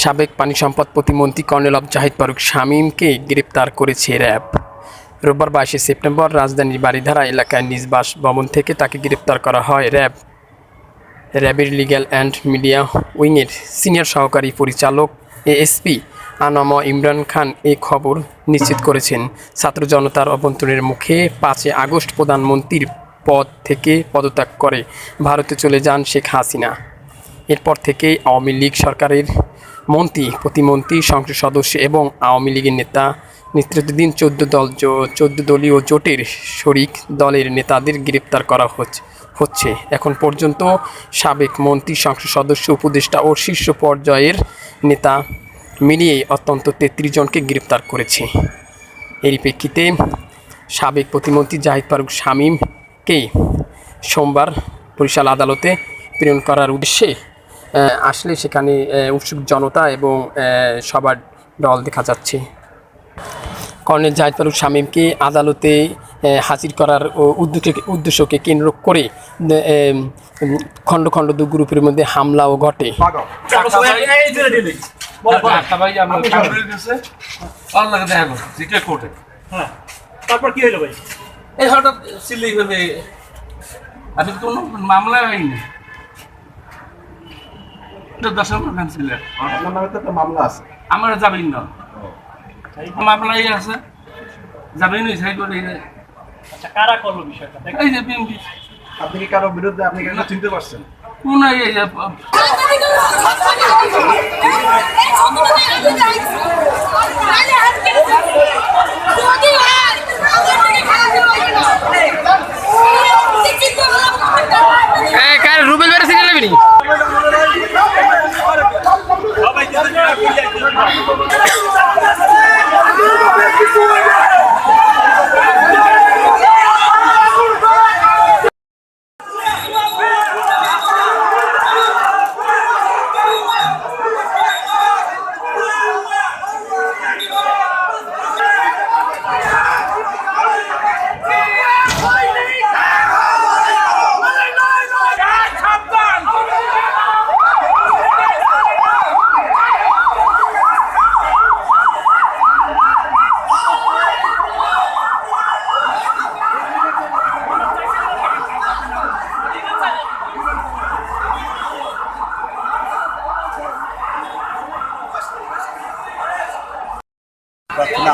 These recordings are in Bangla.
সাবেক পানি সম্পদ প্রতিমন্ত্রী কর্নেল জাহিদ ফারুক শামীমকে গ্রেপ্তার করেছে র্যাব। রোববার 22 সেপ্টেম্বর রাজধানীর বারিধারা এলাকায় নিজ বাসভবন থেকে তাকে গ্রেপ্তার করা হয় র্যাবের লিগ্যাল অ্যান্ড মিডিয়া উইংয়ের সিনিয়র সহকারী পরিচালক এএসপি আনাম ইমরান খান এই খবর নিশ্চিত করেছেন। ছাত্র জনতার অভ্যন্তরের মুখে 5 আগস্ট প্রধানমন্ত্রীর পদ থেকে পদত্যাগ করে ভারতে চলে যান শেখ হাসিনা। এরপর থেকেই আওয়ামী লীগ সরকারের মন্ত্রী, প্রতিমন্ত্রী, সংসদ সদস্য এবং আওয়ামী লীগের নেতৃত্বাধীন 14 দলীয় জোটের শরিক দলের নেতাদের গ্রেপ্তার করা হচ্ছে। এখন পর্যন্ত সাবেক মন্ত্রী, সংসদ সদস্য, উপদেষ্টা ও শীর্ষ পর্যায়ের নেতা মিলিয়ে অন্তত 33 জনকে গ্রেপ্তার করেছে। এরই প্রেক্ষিতে সাবেক প্রতিমন্ত্রী জাহিদ ফারুক শামীমকে সোমবার বরিশাল আদালতে প্রেরণ করার উদ্দেশ্যে আসলে সেখানে উৎসুক জনতা এবং সবার দল দেখা যাচ্ছে। কর্নেল জাহিদ ফারুক শামীমকে আদালতে হাজির করার উদ্দেশ্যকে কেন্দ্র করে খণ্ড খণ্ড 2 গ্রুপের মধ্যে হামলাও ঘটে। তারপর কি হলো ভাই? এই হঠাৎ সিলেই ভাবে আমি কোনো মামলা হয়নি। মামলা আছে, আমার জামিন না, মামলাই আছে, জামিন হয়েছে। আচ্ছা, কারা করলো বিষয়টা? এই যে বিএনপি। আপনি কি কারো বিরুদ্ধে আপনি কেন চিনতে পারছেন? কোন এই যে রুবেল বেড়ে সিরিয়াল নেবেনি।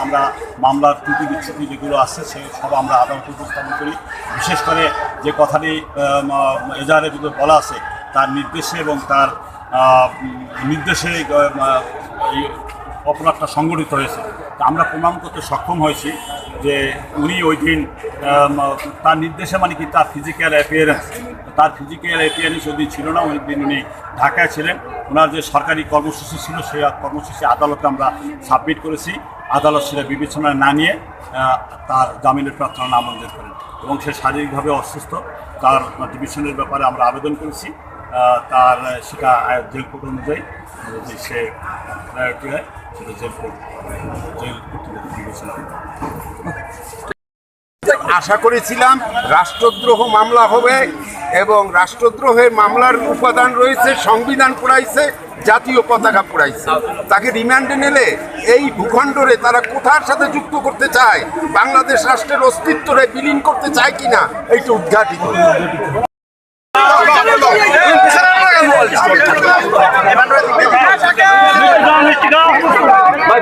আমরা মামলার ত্রুটি বিচ্ছুতি যেগুলো আছে সে সব আমরা আদালতে উপস্থাপন করি। বিশেষ করে যে কথাটি এজাহারের ভিতরে বলা আছে তার নির্দেশে এবং তার নির্দেশে এই অপরাধটা সংগঠিত হয়েছে। আমরা প্রমাণ করতে সক্ষম হয়েছি যে উনি ওই দিন তার নির্দেশে মানে কি তার ফিজিক্যাল অ্যাপিয়ারেন্স যদি ছিল না, ওই দিন উনি ঢাকায় ছিলেন। ওনার যে সরকারি কর্মসূচি ছিল সেই কর্মসূচি আদালতে আমরা সাবমিট করেছি। আদালত সেটা বিবেচনায় না নিয়ে তার জামিনের প্রার্থনা নামঞ্জুর করেন এবং সে শারীরিকভাবে অসুস্থ। তার ডিভিশনের ব্যাপারে আমরা আবেদন করেছি। তার সেটা জেল কোড অনুযায়ী যদি সে প্রায়োরিটি হয় সেটা জেল কর্তৃপক্ষ বিবেচনা করে। আশা করেছিলাম রাষ্ট্রদ্রোহ মামলা হবে এবং রাষ্ট্রদ্রোহের মামলার উপাদান রয়েছে, সংবিধান পোড়াইছে, জাতীয় পতাকা পোড়াইছে। তাকে রিমান্ডে নিলে এই ভূখণ্ডরে তারা কোথার সাথে যুক্ত করতে চায়, বাংলাদেশ রাষ্ট্রের অস্তিত্বরে বিলীন করতে চায় কিনা এইটা উদ্ঘাটিত। ভাই